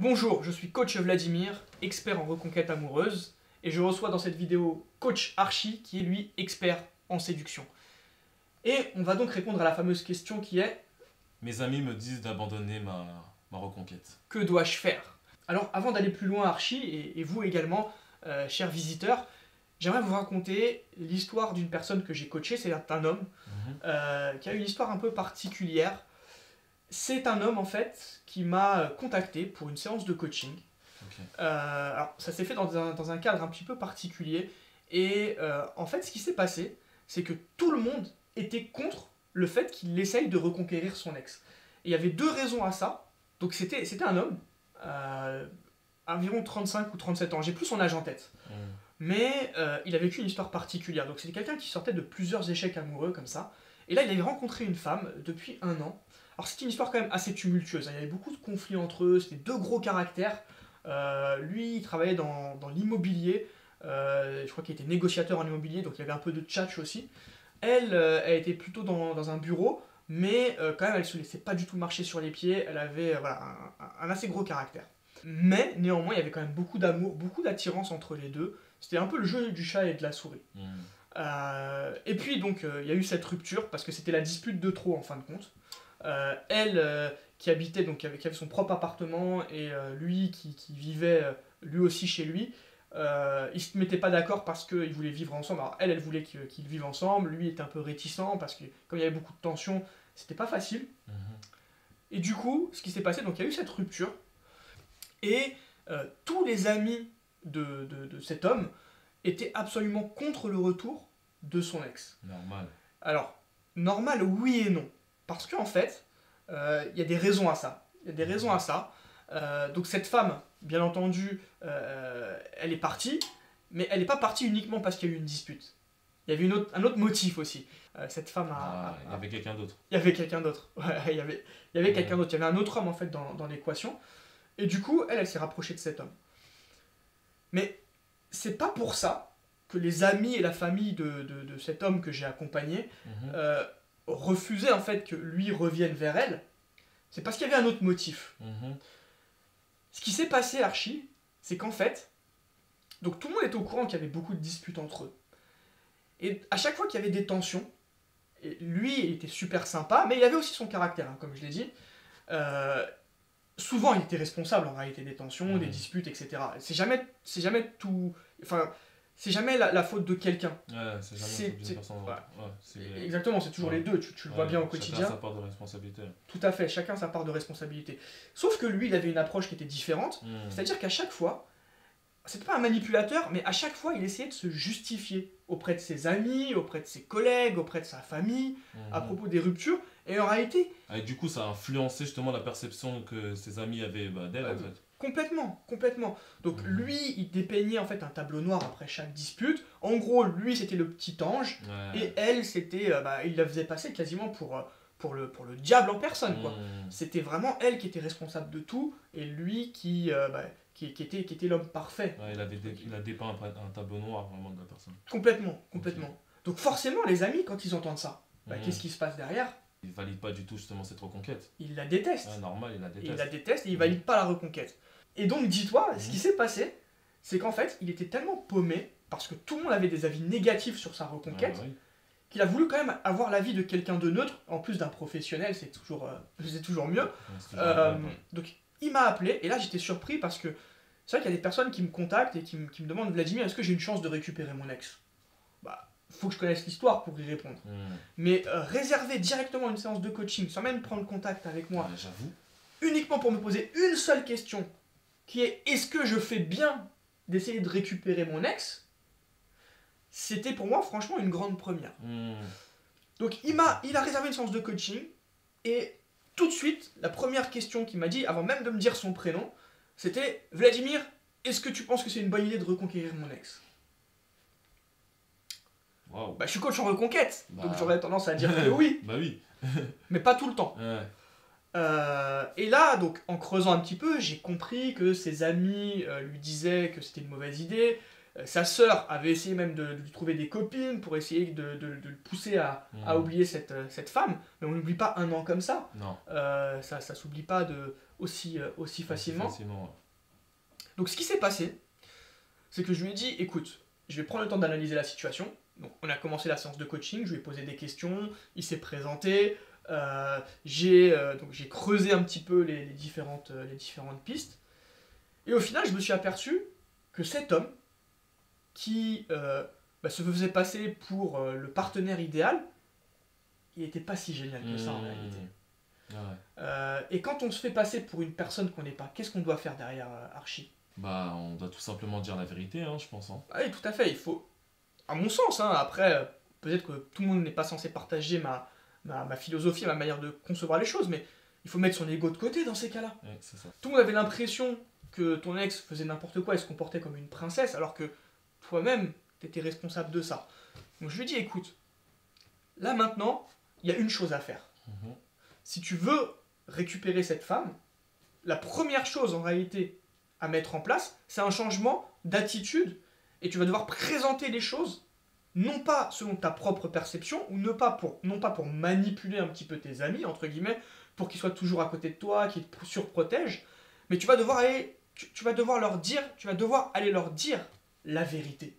Bonjour, je suis coach Vladimir, expert en reconquête amoureuse, et je reçois dans cette vidéo coach Archie, qui est lui expert en séduction. Et on va donc répondre à la fameuse question qui est: Mes amis me disent d'abandonner ma reconquête. que dois-je faire? Alors avant d'aller plus loin Archie, et vous également, chers visiteurs, j'aimerais vous raconter l'histoire d'une personne que j'ai coachée. C'est un homme qui a une histoire un peu particulière. C'est un homme en fait qui m'a contacté pour une séance de coaching. Okay. Alors ça s'est fait dans un cadre un petit peu particulier. Et en fait ce qui s'est passé, c'est que tout le monde était contre le fait qu'il essaye de reconquérir son ex. Et il y avait deux raisons à ça. Donc c'était un homme, environ 35 ou 37 ans, j'ai plus son âge en tête. Mais il a vécu une histoire particulière. Donc c'était quelqu'un qui sortait de plusieurs échecs amoureux comme ça. Et là il avait rencontré une femme depuis 1 an. Alors c'était une histoire quand même assez tumultueuse, il y avait beaucoup de conflits entre eux, c'était deux gros caractères. Lui il travaillait dans l'immobilier, je crois qu'il était négociateur en immobilier, donc il y avait un peu de tchatch aussi. Elle était plutôt dans un bureau, mais quand même elle se laissait pas du tout marcher sur les pieds, elle avait voilà, un assez gros caractère. Mais néanmoins il y avait quand même beaucoup d'amour, beaucoup d'attirance entre les deux, c'était un peu le jeu du chat et de la souris. Et puis donc il y a eu cette rupture, parce que c'était la dispute de trop en fin de compte. Elle qui habitait, donc qui avait son propre appartement, et lui qui vivait lui aussi chez lui, ils se mettaient pas d'accord parce qu'ils voulaient vivre ensemble. Alors elle voulait qu'ils vivent ensemble, lui était un peu réticent parce que comme il y avait beaucoup de tensions, c'était pas facile. Et du coup, ce qui s'est passé, donc il y a eu cette rupture, et tous les amis de cet homme étaient absolument contre le retour de son ex. Normal. Alors, normal, oui et non. Parce qu'en fait, il y a des raisons à ça. Il y a des raisons à ça. Donc cette femme, bien entendu, elle est partie, mais elle n'est pas partie uniquement parce qu'il y a eu une dispute. Il y avait un autre motif aussi. Cette femme il y avait quelqu'un d'autre. Il y avait quelqu'un d'autre. Ouais, il y avait quelqu'un d'autre. Il y avait un autre homme en fait dans l'équation. Et du coup, elle s'est rapprochée de cet homme. Mais c'est pas pour ça que les amis et la famille de cet homme que j'ai accompagné refusaient en fait que lui revienne vers elle. C'est parce qu'il y avait un autre motif. Ce qui s'est passé, Archie, c'est qu'en fait, donc tout le monde était au courant qu'il y avait beaucoup de disputes entre eux. Et à chaque fois qu'il y avait des tensions, et lui il était super sympa, mais il avait aussi son caractère, hein, comme je l'ai dit. Souvent il était responsable en réalité des tensions, des disputes, etc. C'est jamais tout. Enfin, c'est jamais la faute de quelqu'un. Ouais, c'est jamais la faute d'une personne. Ouais, exactement, c'est toujours les deux, tu le vois bien au quotidien. Chacun sa part de responsabilité. Tout à fait, chacun sa part de responsabilité. Sauf que lui, il avait une approche qui était différente, c'est-à-dire qu'à chaque fois, c'était pas un manipulateur, mais à chaque fois, il essayait de se justifier auprès de ses amis, auprès de ses collègues, auprès de sa famille, à propos des ruptures. Et en réalité... Et du coup, ça a influencé justement la perception que ses amis avaient d'elle, en fait. Complètement, complètement. Donc lui, il dépeignait en fait un tableau noir après chaque dispute. En gros, lui, c'était le petit ange, et elle, c'était... il la faisait passer quasiment pour le diable en personne, quoi. C'était vraiment elle qui était responsable de tout, et lui qui était l'homme parfait. Ouais, il a dépeint un tableau noir vraiment de la personne. Complètement, complètement. Donc forcément, les amis, quand ils entendent ça, qu'est-ce qui se passe derrière? Il valide pas du tout justement cette reconquête. Il la déteste. Normal, il la déteste. Il la déteste et il valide pas la reconquête. Et donc dis-toi, ce qui s'est passé, c'est qu'en fait, il était tellement paumé, parce que tout le monde avait des avis négatifs sur sa reconquête, qu'il a voulu quand même avoir l'avis de quelqu'un de neutre, en plus d'un professionnel, c'est toujours mieux. Donc il m'a appelé, et là j'étais surpris parce que c'est vrai qu'il y a des personnes qui me contactent et qui me demandent: Vladimir, est-ce que j'ai une chance de récupérer mon ex? Faut que je connaisse l'histoire pour y répondre. Mais réserver directement une séance de coaching, sans même prendre contact avec moi, j'avoue, uniquement pour me poser une seule question, qui est: est-ce que je fais bien d'essayer de récupérer mon ex? C'était pour moi franchement une grande première. Donc il a réservé une séance de coaching, et tout de suite, la première question qu'il m'a dit, avant même de me dire son prénom, c'était: Vladimir, est-ce que tu penses que c'est une bonne idée de reconquérir mon ex? Wow. Je suis coach en reconquête, donc j'aurais tendance à dire que oui. Oui. Mais pas tout le temps. Et là, donc, en creusant un petit peu, j'ai compris que ses amis lui disaient que c'était une mauvaise idée, Sa sœur avait essayé même de lui trouver des copines pour essayer de le pousser à oublier cette femme. Mais on n'oublie pas un an comme ça. Non. Ça s'oublie pas aussi facilement. Ouais. Donc ce qui s'est passé, c'est que je lui ai dit, écoute, je vais prendre le temps d'analyser la situation. Donc on a commencé la séance de coaching, je lui ai posé des questions, il s'est présenté, j'ai creusé un petit peu les différentes pistes. Et au final, je me suis aperçu que cet homme, qui se faisait passer pour le partenaire idéal, il n'était pas si génial que ça en réalité. Ouais. Et quand on se fait passer pour une personne qu'on n'est pas, qu'est-ce qu'on doit faire derrière Archie? Bah, on doit tout simplement dire la vérité, hein, je pense. Hein. Oui, tout à fait, il faut, à mon sens, hein, après, peut-être que tout le monde n'est pas censé partager ma philosophie, ma manière de concevoir les choses, mais il faut mettre son ego de côté dans ces cas-là. Ouais, c'est ça. Tout le monde avait l'impression que ton ex faisait n'importe quoi et se comportait comme une princesse, alors que toi-même, tu étais responsable de ça. Donc je lui dis, écoute, là maintenant, il y a une chose à faire. Si tu veux récupérer cette femme, la première chose en réalité à mettre en place, c'est un changement d'attitude, et tu vas devoir présenter les choses non pas selon ta propre perception, ou non pas pour manipuler un petit peu tes amis, entre guillemets, pour qu'ils soient toujours à côté de toi, qu'ils te surprotègent, mais tu vas devoir aller, tu vas devoir aller leur dire la vérité.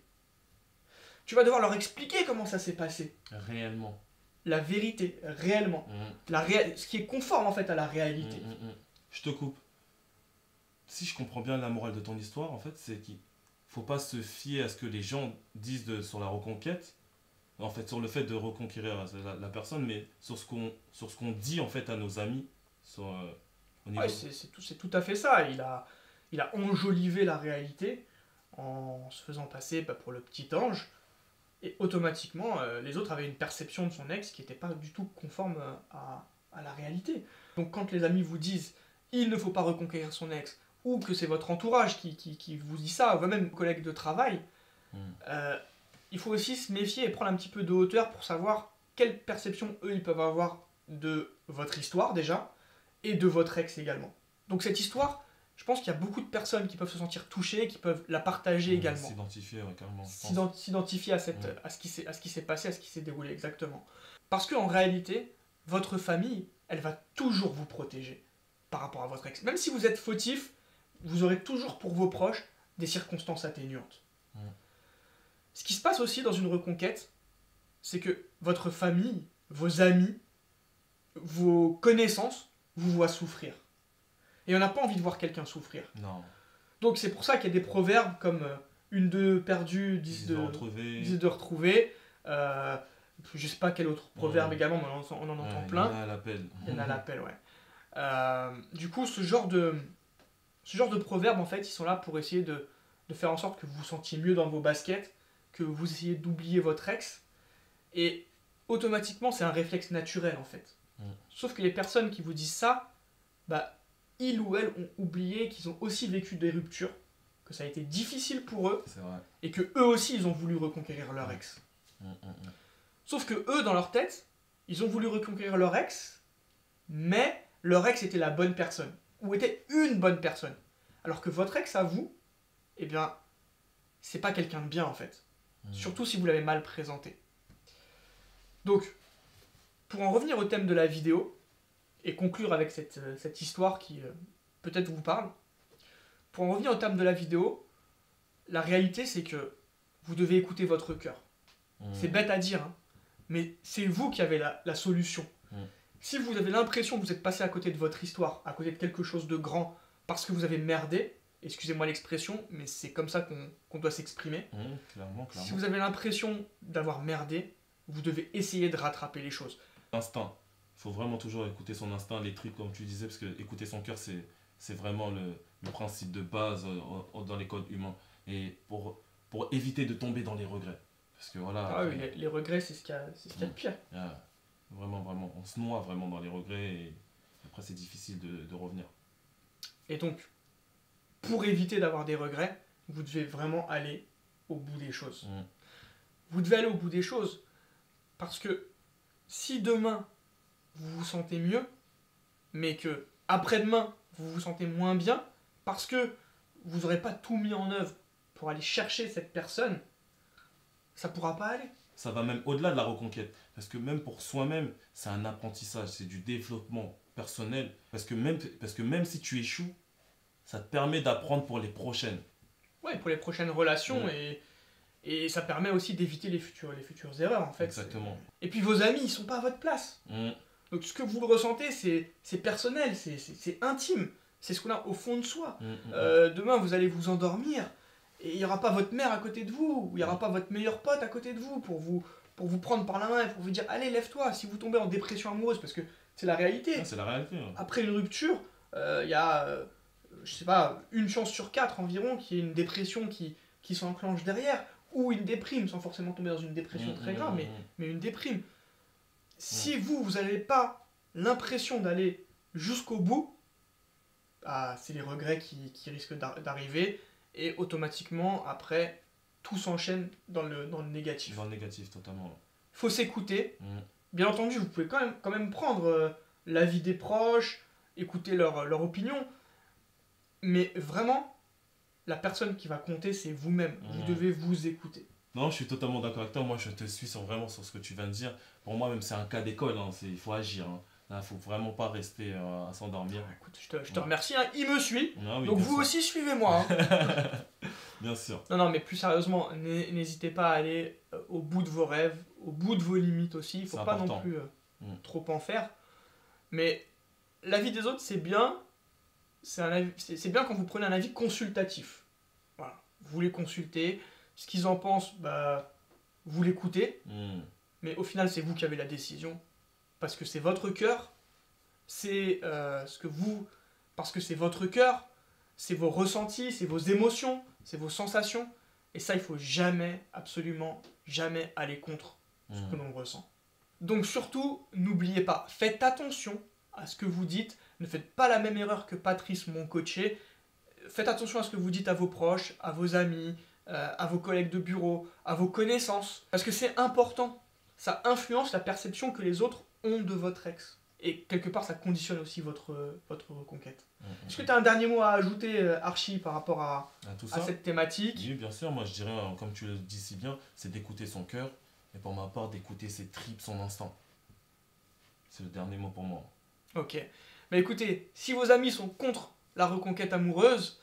Tu vas devoir leur expliquer comment ça s'est passé. Réellement. La vérité, réellement. Ce qui est conforme en fait à la réalité. Je te coupe. Si je comprends bien la morale de ton histoire, en fait, c'est qu'il faut pas se fier à ce que les gens disent sur la reconquête, en fait, sur le fait de reconquérir la personne, mais sur ce qu'on dit en fait à nos amis. Au niveau... Ouais, c'est tout à fait ça. Il a enjolivé la réalité en se faisant passer pour le petit ange. Et automatiquement, les autres avaient une perception de son ex qui n'était pas du tout conforme à la réalité. Donc quand les amis vous disent « il ne faut pas reconquérir son ex », ou que c'est votre entourage qui vous dit ça, ou même collègues de travail, il faut aussi se méfier et prendre un petit peu de hauteur pour savoir quelle perception eux ils peuvent avoir de votre histoire déjà, et de votre ex également. Donc cette histoire, je pense qu'il y a beaucoup de personnes qui peuvent se sentir touchées, qui peuvent la partager également. S'identifier, carrément. S'identifier à ce qui s'est passé, à ce qui s'est déroulé exactement. Parce qu'en réalité, votre famille, elle va toujours vous protéger par rapport à votre ex. Même si vous êtes fautif, vous aurez toujours pour vos proches des circonstances atténuantes. Ce qui se passe aussi dans une reconquête, c'est que votre famille, vos amis, vos connaissances vous voient souffrir. Et on n'a pas envie de voir quelqu'un souffrir. Non. Donc c'est pour ça qu'il y a des proverbes comme une de perdue, 10 de retrouver. Je sais pas quel autre proverbe également, mais on en entend plein. Il y en a à l'appel. Il y en a à l'appel, ouais. Du coup, ce genre de proverbes, en fait, ils sont là pour essayer de faire en sorte que vous vous sentiez mieux dans vos baskets, que vous essayez d'oublier votre ex. Et automatiquement, c'est un réflexe naturel, en fait. Sauf que les personnes qui vous disent ça, ils ou elles ont oublié qu'ils ont aussi vécu des ruptures, que ça a été difficile pour eux, et que eux aussi, ils ont voulu reconquérir leur ex. Sauf que eux, dans leur tête, ils ont voulu reconquérir leur ex, mais leur ex était la bonne personne, ou était une bonne personne. Alors que votre ex, à vous, eh bien, c'est pas quelqu'un de bien, en fait. Surtout si vous l'avez mal présenté. Donc, pour en revenir au thème de la vidéo, et conclure avec cette histoire qui peut-être vous parle, pour en revenir au thème de la vidéo, la réalité c'est que vous devez écouter votre cœur. C'est bête à dire, hein, mais c'est vous qui avez la solution. Si vous avez l'impression que vous êtes passé à côté de votre histoire, à côté de quelque chose de grand, parce que vous avez merdé, excusez-moi l'expression, mais c'est comme ça qu'on doit s'exprimer. Clairement. Si vous avez l'impression d'avoir merdé, vous devez essayer de rattraper les choses. Instinct. Il faut vraiment toujours écouter son instinct, les trucs comme tu disais, parce que écouter son cœur, c'est vraiment le principe de base dans les codes humains. Et pour éviter de tomber dans les regrets. Parce que voilà. Oui, les regrets, c'est ce qu'il y a de pire. Vraiment, on se noie vraiment dans les regrets et après c'est difficile de revenir. Et donc, pour éviter d'avoir des regrets, vous devez vraiment aller au bout des choses. Vous devez aller au bout des choses parce que si demain vous vous sentez mieux, mais que après-demain vous vous sentez moins bien, parce que vous n'aurez pas tout mis en œuvre pour aller chercher cette personne, ça pourra pas aller. Ça va même au-delà de la reconquête. Parce que même pour soi-même, c'est un apprentissage, c'est du développement personnel. Parce que même si tu échoues, ça te permet d'apprendre pour les prochaines. Ouais, pour les prochaines relations et ça permet aussi d'éviter les futures erreurs en fait. Exactement. Et puis vos amis, ils sont pas à votre place. Donc ce que vous le ressentez, c'est personnel, c'est intime. C'est ce qu'on a au fond de soi. Demain, vous allez vous endormir et il n'y aura pas votre mère à côté de vous, ou il n'y aura pas votre meilleur pote à côté de vous pour vous prendre par la main et pour vous dire allez, lève-toi. Si vous tombez en dépression amoureuse, parce que c'est la réalité. Ah, c'est la réalité. Ouais. Après une rupture, il y a, je sais pas, une chance sur 4 environ qu'il y ait une dépression qui s'enclenche derrière, ou une déprime, sans forcément tomber dans une dépression très grave, mais une déprime. Si vous n'avez pas l'impression d'aller jusqu'au bout, c'est les regrets qui risquent d'arriver, et automatiquement, après, tout s'enchaîne dans le négatif. Dans le négatif, totalement. Il faut s'écouter. Bien entendu, vous pouvez quand même prendre l'avis des proches, écouter leur opinion, mais vraiment, la personne qui va compter, c'est vous-même. Vous devez vous écouter. Non, je suis totalement d'accord avec toi. Moi, je te suis vraiment sur ce que tu viens de dire. Pour moi, même, c'est un cas d'école. Il faut agir. Il ne faut vraiment pas rester à s'endormir. Écoute, je te remercie. Il me suit. Ah, oui, donc vous aussi, suivez-moi. Bien sûr. Non, mais plus sérieusement, n'hésitez pas à aller au bout de vos rêves, au bout de vos limites aussi. Il ne faut pas non plus trop en faire. Mais l'avis des autres, c'est bien. C'est bien quand vous prenez un avis consultatif. Voilà. Vous les consultez. Ce qu'ils en pensent, vous l'écoutez. Mais au final, c'est vous qui avez la décision. Parce que c'est votre cœur. C'est parce que c'est votre cœur. C'est vos ressentis, c'est vos émotions, c'est vos sensations. Et ça, il faut jamais, absolument jamais aller contre ce que l'on ressent. Donc surtout, n'oubliez pas, faites attention à ce que vous dites. Ne faites pas la même erreur que Patrice, mon coaché. Faites attention à ce que vous dites à vos proches, à vos amis, à vos collègues de bureau, à vos connaissances. Parce que c'est important. Ça influence la perception que les autres ont de votre ex. Et quelque part, ça conditionne aussi votre reconquête. Est-ce que tu as un dernier mot à ajouter, Archie, par rapport à cette thématique? Oui, bien sûr. Moi, je dirais, comme tu le dis si bien, c'est d'écouter son cœur. Et pour ma part, d'écouter ses tripes, son instinct. C'est le dernier mot pour moi. Ok. Mais écoutez, si vos amis sont contre la reconquête amoureuse,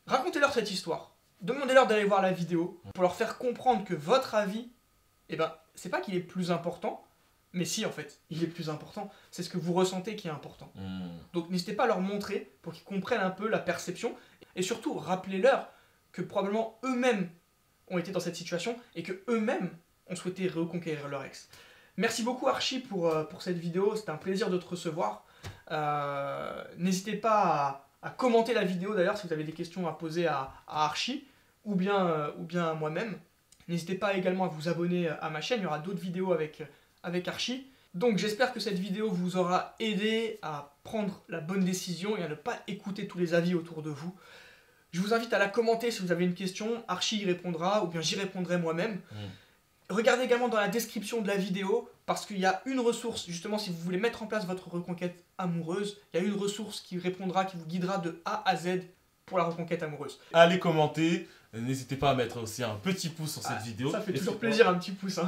racontez-leur cette histoire. Demandez-leur d'aller voir la vidéo pour leur faire comprendre que votre avis, c'est pas qu'il est plus important, mais si, en fait, il est plus important. C'est ce que vous ressentez qui est important. Donc n'hésitez pas à leur montrer pour qu'ils comprennent un peu la perception. Et surtout, rappelez-leur que probablement eux-mêmes ont été dans cette situation et que eux-mêmes ont souhaité reconquérir leur ex. Merci beaucoup Archie pour cette vidéo. C'était un plaisir de te recevoir. N'hésitez pas à commenter la vidéo d'ailleurs si vous avez des questions à poser à Archie ou bien à moi-même. N'hésitez pas également à vous abonner à ma chaîne. Il y aura d'autres vidéos avec Archie. Donc j'espère que cette vidéo vous aura aidé à prendre la bonne décision et à ne pas écouter tous les avis autour de vous. Je vous invite à la commenter si vous avez une question, Archie y répondra ou bien j'y répondrai moi-même. Regardez également dans la description de la vidéo parce qu'il y a une ressource, justement si vous voulez mettre en place votre reconquête amoureuse, il y a une ressource qui répondra, qui vous guidera de A à Z pour la reconquête amoureuse. Allez commenter. N'hésitez pas à mettre aussi un petit pouce sur cette vidéo. Ça fait toujours plaisir, un petit pouce.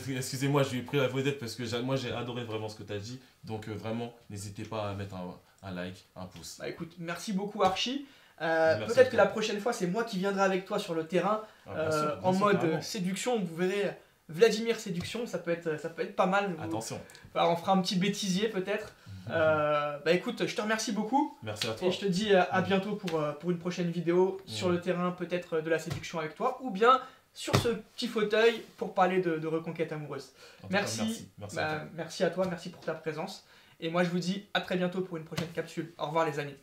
Excusez-moi, je lui ai pris la vedette parce que moi j'ai adoré vraiment ce que tu as dit. Donc vraiment, n'hésitez pas à mettre un like, un pouce. Écoute, merci beaucoup Archie. Peut-être que la prochaine fois, c'est moi qui viendrai avec toi sur le terrain en mode séduction. Vous verrez Vladimir Séduction, ça peut être pas mal. Attention. On fera un petit bêtisier peut-être. Écoute, je te remercie beaucoup. Merci à toi. Et je te dis à bientôt pour une prochaine vidéo sur le terrain peut-être de la séduction avec toi ou bien sur ce petit fauteuil pour parler de reconquête amoureuse. Merci à toi, merci pour ta présence. Et moi je vous dis à très bientôt pour une prochaine capsule. Au revoir les amis.